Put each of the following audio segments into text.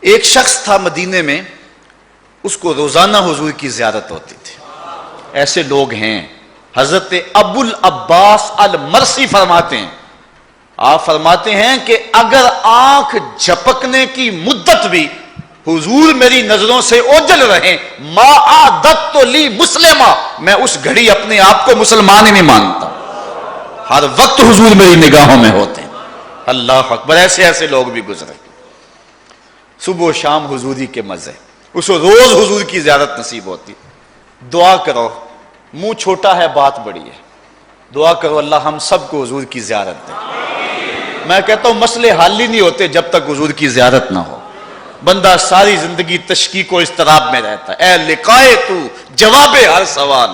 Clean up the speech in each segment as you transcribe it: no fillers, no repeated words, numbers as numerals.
ایک شخص تھا مدینے میں، اس کو روزانہ حضور کی زیارت ہوتی تھی. ایسے لوگ ہیں. حضرت ابو العباس المرسی فرماتے ہیں، آپ فرماتے ہیں کہ اگر آنکھ جھپکنے کی مدت بھی حضور میری نظروں سے اوجھل رہے، ما عادت لی مسلمہ، میں اس گھڑی اپنے آپ کو مسلمان ہی نہیں مانتا. ہر وقت حضور میری نگاہوں میں ہوتے ہیں. اللہ اکبر. ایسے ایسے لوگ بھی گزرے. صبح و شام حضوری کے مزے، اس کو روز حضور کی زیارت نصیب ہوتی. دعا کرو، منہ چھوٹا ہے بات بڑی ہے. دعا کرو اللہ ہم سب کو حضور کی زیارت دے. میں کہتا ہوں مسئلے حل ہی نہیں ہوتے جب تک حضور کی زیارت نہ ہو. بندہ ساری زندگی تشکیک و اضطراب میں رہتا ہے. اے لقائے تو جواب ہر سوال،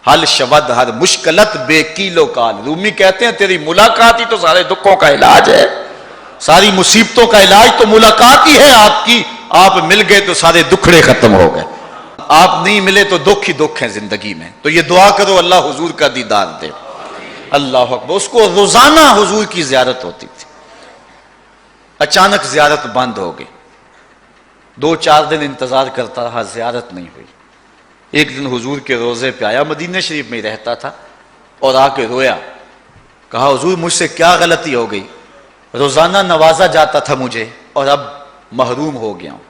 حل شود ہر مشکلت بے کیل و کال. رومی کہتے ہیں تیری ملاقات ہی تو سارے دکھوں کا علاج ہے. ساری مصیبتوں کا علاج تو ملاقات ہی ہے آپ کی. آپ مل گئے تو سارے دکھڑے ختم ہو گئے، آپ نہیں ملے تو دکھ ہی دکھ ہیں زندگی میں. تو یہ دعا کرو اللہ حضور کا دیدار دے. اللہ اکبر. اس کو روزانہ حضور کی زیارت ہوتی تھی. اچانک زیارت بند ہو گئی. 2-4 دن انتظار کرتا رہا، زیارت نہیں ہوئی. ایک دن حضور کے روزے پہ آیا، مدینہ شریف میں ہی رہتا تھا، اور آ کے رویا. کہا حضور مجھ سے کیا غلطی ہو گئی؟ روزانہ نوازا جاتا تھا مجھے اور اب محروم ہو گیا ہوں.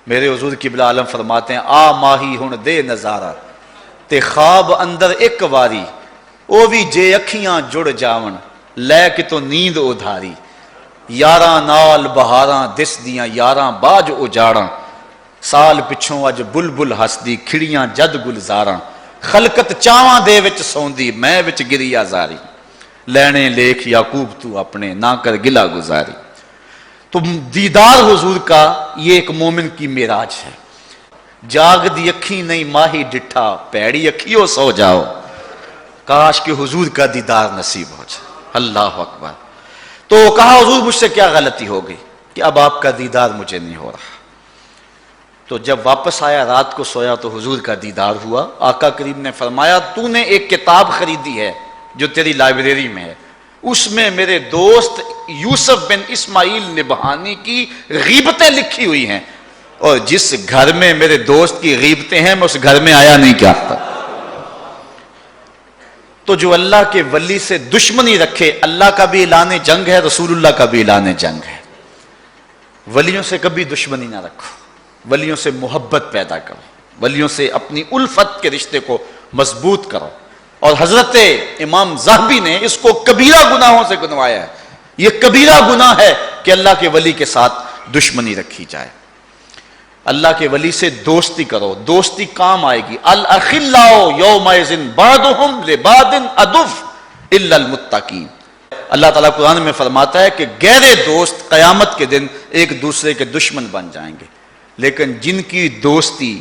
میرے حضور قبلہ عالم فرماتے ہیں آ ماہی ہن دے نظارہ تے خواب اندر ایک واری، او بھی جے اکھیاں جڑ جاون لے کے تو نیند ادھاری. یاراں نال بہاراں دس دیاں یاراں باج اجاڑاں، سال پچھوں اج بلبل ہسدی کھڑیاں جد گلزاراں. خلقت چاواں دے وچ سوندی میں وچ گریا زاری، لینے لیکھ یعقوب تو اپنے نہ کر گلا گزاری. تو دیدار حضور کا یہ ایک مومن کی معراج ہے. جاگ دی اکھی نہیں ماہی ڈٹھا، پیڑی اکھیوں سو جاؤ. کاش کہ حضور کا دیدار نصیب ہو جائے. اللہ اکبر. تو کہا حضور مجھ سے کیا غلطی ہو گئی کہ اب آپ کا دیدار مجھے نہیں ہو رہا. تو جب واپس آیا رات کو سویا تو حضور کا دیدار ہوا. آقا کریم نے فرمایا تو نے ایک کتاب خریدی ہے جو تیری لائبریری میں ہے، اس میں میرے دوست یوسف بن اسماعیل نبہانی کی غیبتیں لکھی ہوئی ہیں، اور جس گھر میں میرے دوست کی غیبتیں ہیں میں اس گھر میں آیا نہیں چاہتا. تو جو اللہ کے ولی سے دشمنی رکھے، اللہ کا بھی اعلان جنگ ہے، رسول اللہ کا بھی اعلان جنگ ہے. ولیوں سے کبھی دشمنی نہ رکھو، ولیوں سے محبت پیدا کرو، ولیوں سے اپنی الفت کے رشتے کو مضبوط کرو. اور حضرت امام ذہبی نے اس کو کبیرہ گناہوں سے گنوایا ہے. یہ کبیرہ گناہ ہے کہ اللہ کے ولی کے ساتھ دشمنی رکھی جائے. اللہ کے ولی سے دوستی کرو، دوستی کام آئے گی. الاخلاء یومئذ بعضهم لبعض عدو الا المتقین. اللہ تعالیٰ قرآن میں فرماتا ہے کہ غیر دوست قیامت کے دن ایک دوسرے کے دشمن بن جائیں گے، لیکن جن کی دوستی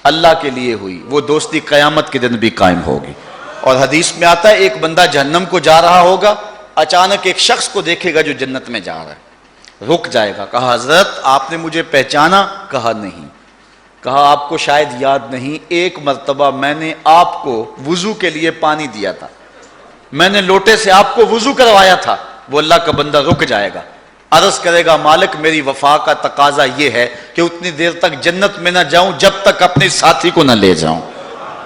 اللہ کے لیے ہوئی وہ دوستی قیامت کے دن بھی قائم ہوگی. اور حدیث میں آتا ہے ایک بندہ جہنم کو جا رہا ہوگا، اچانک ایک شخص کو دیکھے گا جو جنت میں جا رہا ہے، رک جائے گا. کہا حضرت آپ نے مجھے پہچانا؟ کہا نہیں. کہا آپ کو شاید یاد نہیں، ایک مرتبہ میں نے آپ کو وضو کے لیے پانی دیا تھا، میں نے لوٹے سے آپ کو وضو کروایا تھا. وہ اللہ کا بندہ رک جائے گا، عرض کرے گا مالک میری وفا کا تقاضا یہ ہے کہ اتنی دیر تک جنت میں نہ جاؤں جب تک اپنے ساتھی کو نہ لے جاؤں.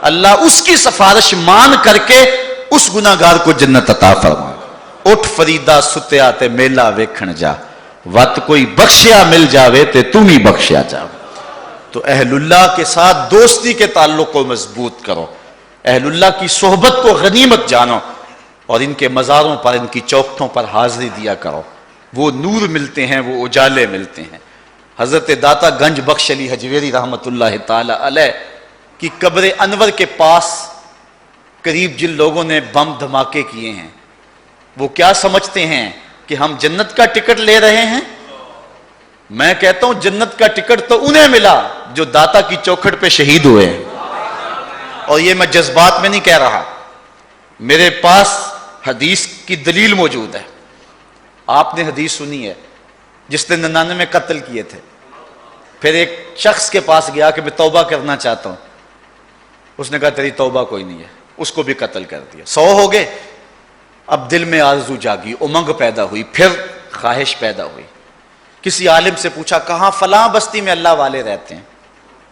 اللہ اس کی سفارش مان کر کے اس گناہگار کو جنت عطا فرما. اٹھ فریدا ستیا تے میلہ ویکھن جا، وت کوئی بخشیا مل جاوے تے تم ہی بخشیا جاوے. تو اہل اللہ کے ساتھ دوستی کے تعلق کو مضبوط کرو، اہل اللہ کی صحبت کو غنیمت جانو، اور ان کے مزاروں پر ان کی چوکھٹوں پر حاضری دیا کرو. وہ نور ملتے ہیں، وہ اجالے ملتے ہیں. حضرت داتا گنج بخش علی حجویری رحمۃ اللہ تعالی علیہ کی قبر انور کے پاس قریب جن لوگوں نے بم دھماکے کیے ہیں وہ کیا سمجھتے ہیں کہ ہم جنت کا ٹکٹ لے رہے ہیں؟ میں کہتا ہوں جنت کا ٹکٹ تو انہیں ملا جو داتا کی چوکھٹ پہ شہید ہوئے ہیں. اور یہ میں جذبات میں نہیں کہہ رہا، میرے پاس حدیث کی دلیل موجود ہے. آپ نے حدیث سنی ہے جس نے 99 قتل کیے تھے، پھر ایک شخص کے پاس گیا کہ میں توبہ کرنا چاہتا ہوں. اس نے کہا تیری توبہ کوئی نہیں ہے، اس کو بھی قتل کر دیا. 100 ہو گئے. اب دل میں آرزو جاگی، امنگ پیدا ہوئی، پھر خواہش پیدا ہوئی کسی عالم سے پوچھا کہاں فلاں بستی میں اللہ والے رہتے ہیں،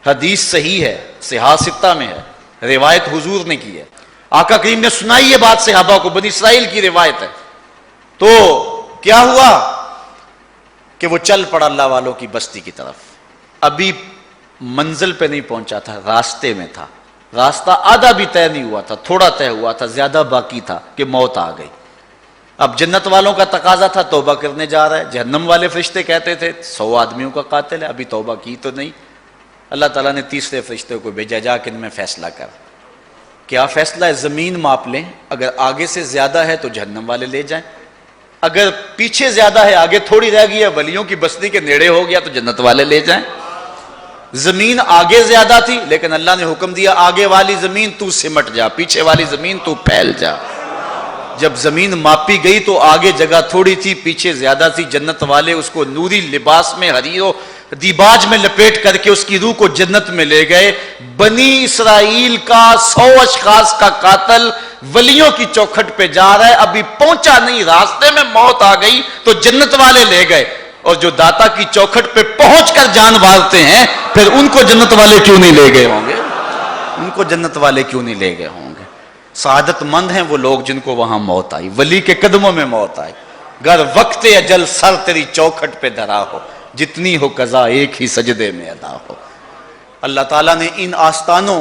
حدیث صحیح ہے، صحاح ستہ میں ہے، روایت حضور نے کی ہے، آقا کریم نے سنائی یہ بات صحابہ کو، بنی اسرائیل کی روایت ہے۔ تو کیا ہوا کہ وہ چل پڑا اللہ والوں کی بستی کی طرف، ابھی منزل پہ نہیں پہنچا تھا، راستے میں تھا، راستہ آدھا بھی طے نہیں ہوا تھا، تھوڑا طے ہوا تھا، زیادہ باقی تھا کہ موت آ گئی۔ اب جنت والوں کا تقاضا تھا توبہ کرنے جا رہا ہے، جہنم والے فرشتے کہتے تھے 100 آدمیوں کا قاتل ہے، ابھی توبہ کی تو نہیں۔ اللہ تعالیٰ نے تیسرے فرشتے کو بھیجا، جا کے ان میں فیصلہ کر۔ کیا فیصلہ ہے؟ زمین ماپ لیں، اگر آگے سے زیادہ ہے تو جہنم والے لے جائیں، اگر پیچھے زیادہ ہے، آگے تھوڑی رہ گئی ہے، ولیوں کی بستی کے نیڑے ہو گیا تو جنت والے لے جائیں۔ زمین آگے زیادہ تھی لیکن اللہ نے حکم دیا آگے والی زمین تو سمٹ جا، پیچھے والی زمین تو پھیل جا۔ جب زمین ماپی گئی تو آگے جگہ تھوڑی تھی، پیچھے زیادہ تھی، جنت والے اس کو نوری لباس میں حریر و دیباج میں لپیٹ کر کے اس کی روح کو جنت میں لے گئے۔ بنی اسرائیل کا 100 اشخاص کا قاتل ولیوں کی چوکھٹ پہ جا رہا ہے، ابھی پہنچا نہیں، راستے میں موت آ گئی تو جنت والے لے گئے، اور جو داتا کی چوکھٹ پہ پہنچ کر جان مارتے ہیں پھر ان کو جنت والے کیوں نہیں لے گئے ہوں گے؟ ان کو جنت والے کیوں نہیں لے گئے ہوں گے؟ سعادت مند ہیں وہ لوگ جن کو وہاں موت آئی، ولی کے قدموں میں موت آئی۔ گر وقت اجل سر تیری چوکھٹ پہ دھرا ہو، جتنی ہو قضا ایک ہی سجدے میں ادا ہو۔ اللہ تعالیٰ نے ان آستانوں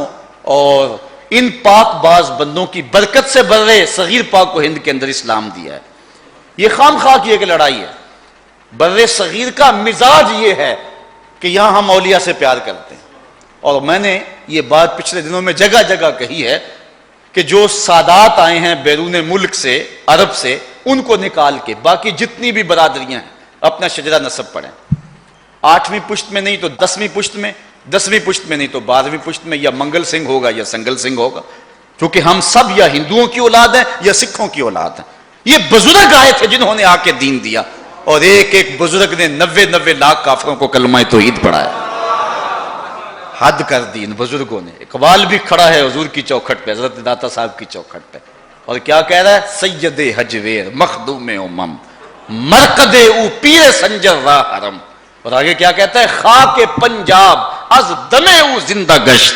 اور ان پاک باز بندوں کی برکت سے برے صغیر پاک و ہند کے اندر اسلام دیا ہے۔ یہ خام خواہ کی ایک لڑائی ہے۔ برے صغیر کا مزاج یہ ہے کہ یہاں ہم اولیاء سے پیار کرتے ہیں، اور میں نے یہ بات پچھلے دنوں میں جگہ جگہ کہی ہے کہ جو سادات آئے ہیں بیرون ملک سے، عرب سے، ان کو نکال کے باقی جتنی بھی برادریاں ہیں اپنا شجرہ نسب پڑھیں، 8ویں پشت میں نہیں تو 10ویں پشت میں، 10ویں پشت میں نہیں تو 12ویں پشت میں، یا منگل سنگھ ہوگا یا سنگل سنگھ ہوگا، کیونکہ ہم سب یا ہندوؤں کی اولاد ہیں یا سکھوں کی اولاد ہیں۔ یہ بزرگ آئے تھے جنہوں نے آ کے دین دیا، اور ایک ایک بزرگ نے 90 لاکھ کافروں کو کلمہ توحید پڑھایا۔ حد کر دی ان بزرگوں نے۔ اقبال بھی کھڑا ہے حضور کی چوکھٹ پہ، حضرت داتا صاحب کی چوکھٹ پہ، اور کیا کہہ رہا ہے؟ سید حجویر مخدوم امم مرکد او پیر سنجر راہ حرم، اور آگے کیا کہتا ہے؟ خاک پنجاب از دم او زندہ گشت،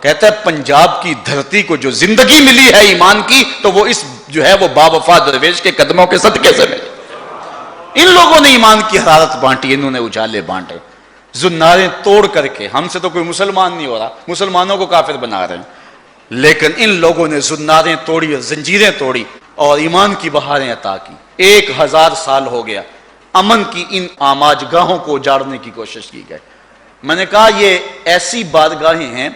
کہتا ہے پنجاب کی دھرتی کو جو زندگی ملی ہے ایمان کی تو وہ اس جو ہے وہ باوفا درویش کے قدموں کے صدقے سے ملی۔ ان لوگوں نے ایمان کی حرارت بانٹی، انہوں نے اجالے بانٹے، زناریں توڑ کر کے۔ ہم سے تو کوئی مسلمان نہیں ہو رہا، مسلمانوں کو کافر بنا رہے ہیں، لیکن ان لوگوں نے زناریں توڑی، زنجیریں توڑی اور ایمان کی بہاریں عطا کی۔ 1000 سال ہو گیا امن کی ان آماج گاہوں کو اجاڑنے کی کوشش کی گئی۔ میں نے کہا یہ ایسی بارگاہیں ہیں،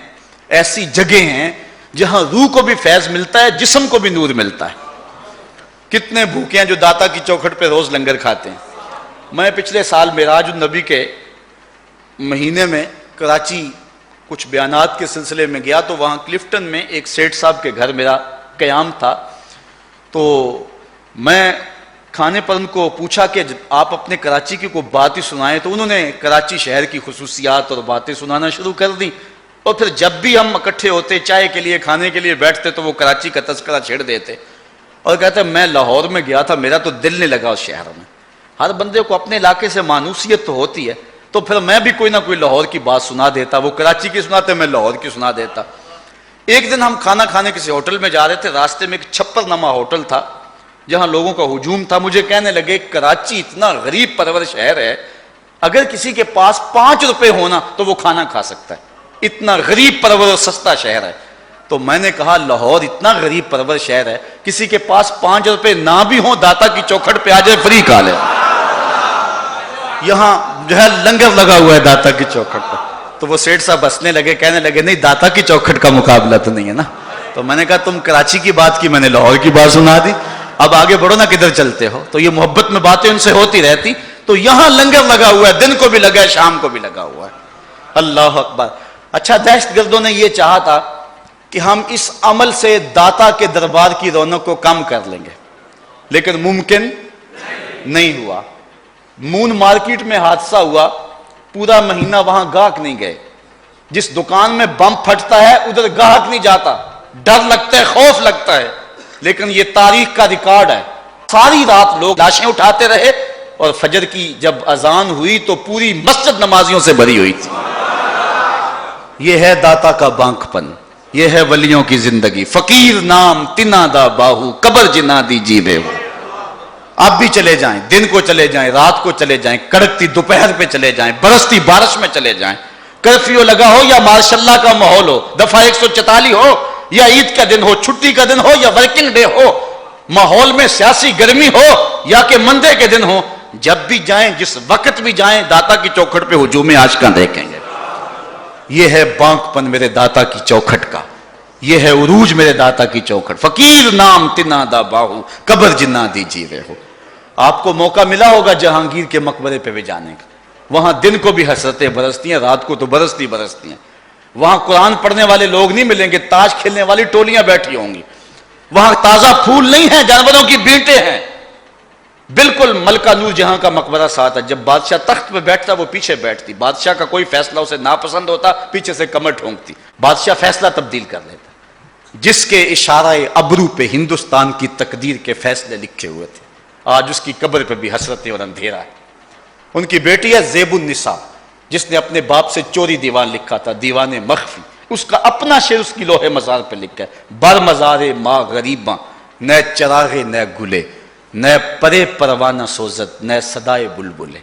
ایسی جگہیں ہیں جہاں روح کو بھی فیض ملتا ہے، جسم کو بھی نور ملتا ہے۔ کتنے بھوکے ہیں جو داتا کی چوکھٹ پہ روز لنگر کھاتے ہیں۔ میں پچھلے سال معراج النبی کے مہینے میں کراچی کچھ بیانات کے سلسلے میں گیا تو وہاں کلفٹن میں ایک سیٹھ صاحب کے گھر میرا قیام تھا، تو میں کھانے پر ان کو پوچھا کہ آپ اپنے کراچی کی کوئی بات ہی سنائیں، تو انہوں نے کراچی شہر کی خصوصیات اور باتیں سنانا شروع کر دی، اور پھر جب بھی ہم اکٹھے ہوتے چائے کے لیے کھانے کے لیے بیٹھتے تو وہ کراچی کا تذکرہ چھیڑ دیتے، اور کہتے ہیں میں لاہور میں گیا تھا، میرا تو دل نہیں لگا اس شہر میں۔ ہر بندے کو اپنے علاقے سے مانوسیت تو ہوتی ہے، تو پھر میں بھی کوئی نہ کوئی لاہور کی بات سنا دیتا، وہ کراچی کی سناتے میں لاہور کی سنا دیتا۔ ایک دن ہم کھانا کھانے کسی ہوٹل میں جا رہے تھے، راستے میں ایک چھپر نما ہوٹل تھا جہاں لوگوں کا ہجوم تھا۔ مجھے کہنے لگے کراچی اتنا غریب پرور شہر ہے، اگر کسی کے پاس 5 روپے ہونا تو وہ کھانا کھا سکتا ہے، اتنا غریب پرور اور سستا شہر ہے۔ تو میں نے کہا لاہور اتنا غریب پرور شہر ہے، کسی کے پاس 5 روپے نہ بھی ہوں داتا کی چوکھٹ پہ آ جائے فری کھا لے۔ یہاں جو ہے لنگر لگا ہوا ہے داتا کی چوکھٹ پہ۔ تو وہ سیٹھ صاحب ہنسنے لگے، کہنے لگے نہیں داتا کی چوکھٹ کا مقابلہ تو نہیں ہے نا۔ تو میں نے کہا تم کراچی کی بات کی، میں نے لاہور کی بات سنا دی، اب آگے بڑھو نا کدھر چلتے ہو۔ تو یہ محبت میں باتیں ان سے ہوتی رہتی۔ تو یہاں لنگر لگا ہوا ہے، دن کو بھی لگا ہے، شام کو بھی لگا ہوا ہے۔ اللہ اکبر۔ اچھا دہشت گردوں نے یہ چاہا تھا کہ ہم اس عمل سے داتا کے دربار کی رونق کو کم کر لیں گے، لیکن ممکن نہیں ہوا۔ مون مارکیٹ میں حادثہ ہوا، پورا مہینہ وہاں گاہک نہیں گئے۔ جس دکان میں بم پھٹتا ہے ادھر گاہک نہیں جاتا، ڈر لگتا ہے، خوف لگتا ہے، لیکن یہ تاریخ کا ریکارڈ ہے۔ ساری رات لوگ لاشیں اٹھاتے رہے، اور فجر کی جب اذان ہوئی تو پوری مسجد نمازیوں سے بھری ہوئی تھی۔ یہ ہے داتا کا بانک پن، یہ ہے ولیوں کی زندگی۔ فقیر نام تنا دا باہو قبر جنا دی جیوے ہو۔ آپ بھی چلے جائیں، دن کو چلے جائیں، رات کو چلے جائیں، کڑکتی دوپہر پہ چلے جائیں، برستی بارش میں چلے جائیں، کرفیو لگا ہو یا ماشاء اللہ کا ماحول ہو، دفعہ 144 ہو یا عید کا دن ہو، چھٹی کا دن ہو یا ورکنگ ڈے ہو، ماحول میں سیاسی گرمی ہو یا کہ مندے کے دن ہو، جب بھی جائیں، جس وقت بھی جائیں، داتا کی چوکھٹ پہ ہجوم عاشقاں دیکھیں گے۔ یہ ہے بانک پن میرے داتا کی چوکھٹ کا، یہ ہے عروج میرے داتا کی چوکھٹ۔ فقیر نام تنا دا باہو قبر جنا دی جیوے ہو۔ آپ کو موقع ملا ہوگا جہانگیر کے مقبرے پہ بھی جانے کا، وہاں دن کو بھی حسرتیں برستی ہیں، رات کو تو برستی ہیں۔ وہاں قرآن پڑھنے والے لوگ نہیں ملیں گے، تاش کھیلنے والی ٹولیاں بیٹھی ہوں گی۔ وہاں تازہ پھول نہیں ہیں، جانوروں کی بینٹیں ہیں۔ بالکل ملکہ نور جہاں کا مقبرہ ساتھ ہے، جب بادشاہ تخت پہ بیٹھتا وہ پیچھے بیٹھتی، بادشاہ کا کوئی فیصلہ اسے ناپسند ہوتا پیچھے سے کمر ٹھونکتی، بادشاہ فیصلہ تبدیل کر لیتا۔ جس کے اشارہ ابرو پہ ہندوستان کی تقدیر کے فیصلے لکھے ہوئے تھے، آج اس کی قبر پہ بھی حسرتیں اور اندھیرا ہے۔ ان کی بیٹی ہے زیب النساء، جس نے اپنے باپ سے چوری دیوان لکھا تھا، دیوان مخفی، اس کا اپنا شعر اس کی لوح مزار پہ لکھا ہے۔ بر مزار ماں غریباں، نہ چراغے نہ گلے، نہ پرے پروانہ سوزت، نہ صدائے بلبلے۔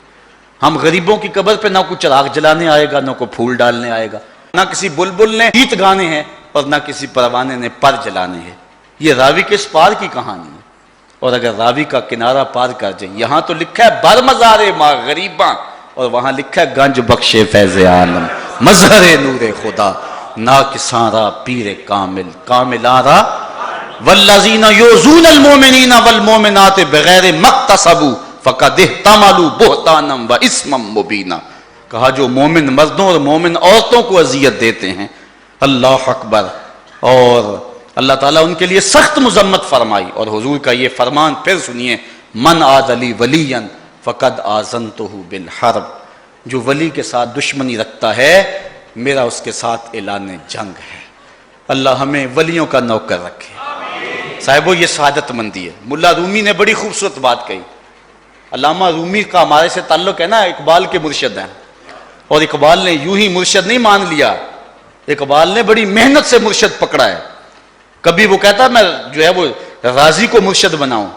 ہم غریبوں کی قبر پہ نہ کوئی چراغ جلانے آئے گا، نہ کوئی پھول ڈالنے آئے گا، نہ کسی بلبل نے گیت گانے ہیں اور نہ کسی پروانے نے پر جلانے ہیں۔ یہ راوی کے اس پار کی کہانی ہے، اور اگر راوی کا کنارہ پار کر جائیں، یہاں تو لکھا ہے بر مزار ماں غریباں، اور وہاں لکھا ہے گنج بخش فیض عالم، مظہر نور خدا، ناکساں را پیر کامل، کاملاں را والذین یؤذون المؤمنین والمؤمنات بغیر مکتسبوا فقد احتملوا بہتانا واثما مبینا۔ کہا جو مومن مردوں اور مومن عورتوں کو اذیت دیتے ہیں، اللہ اکبر، اور اللہ تعالیٰ ان کے لیے سخت مذمت فرمائی۔ اور حضور کا یہ فرمان پھر سنیے، من عاد لی ولیا فقد آذنتہ بالحرب، جو ولی کے ساتھ دشمنی رکھتا ہے میرا اس کے ساتھ اعلان جنگ ہے۔ اللہ ہمیں ولیوں کا نوکر رکھے۔ صاحبو یہ سعادت مندی ہے۔ ملا رومی نے بڑی خوبصورت بات کہی۔ علامہ رومی کا ہمارے سے تعلق ہے نا، اقبال کے مرشد ہیں، اور اقبال نے یوں ہی مرشد نہیں مان لیا، اقبال نے بڑی محنت سے مرشد پکڑا ہے۔ کبھی وہ کہتا میں جو ہے وہ رازی کو مرشد بناؤں،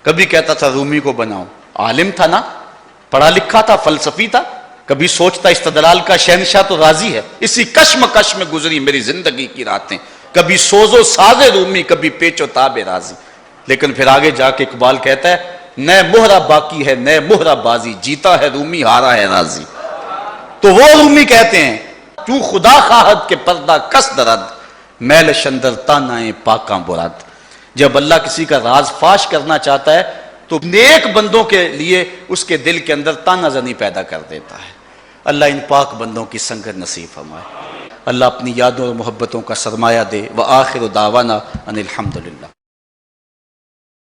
کبھی کہتا تھا رومی کو بناؤں۔ عالم تھا نا، پڑھا لکھا تھا، فلسفی تھا، کبھی سوچتا استدلال کا شہنشاہ تو راضی ہے۔ اسی کشمکش میں گزری میری زندگی کی راتیں، کبھی سوز و ساز رومی، کبھی پیچ و تاب راضی۔ لیکن پھر آگے جا کے اقبال کہتا ہے نئے مہرہ باقی ہے، نئے مہرہ بازی، جیتا ہے رومی، ہارا ہے راضی۔ تو وہ رومی کہتے ہیں تو خدا خواہد کے پردہ کس درد، میل شندر تانائے پاکاں براد۔ جب اللہ کسی کا راز فاش کرنا چاہتا ہے تو نیک بندوں کے لیے اس کے دل کے اندر تانا زنی پیدا کر دیتا ہے۔ اللہ ان پاک بندوں کی سنگت نصیب فرمائے، اللہ اپنی یادوں اور محبتوں کا سرمایہ دے۔ وآخر دعوانا ان الحمدللہ۔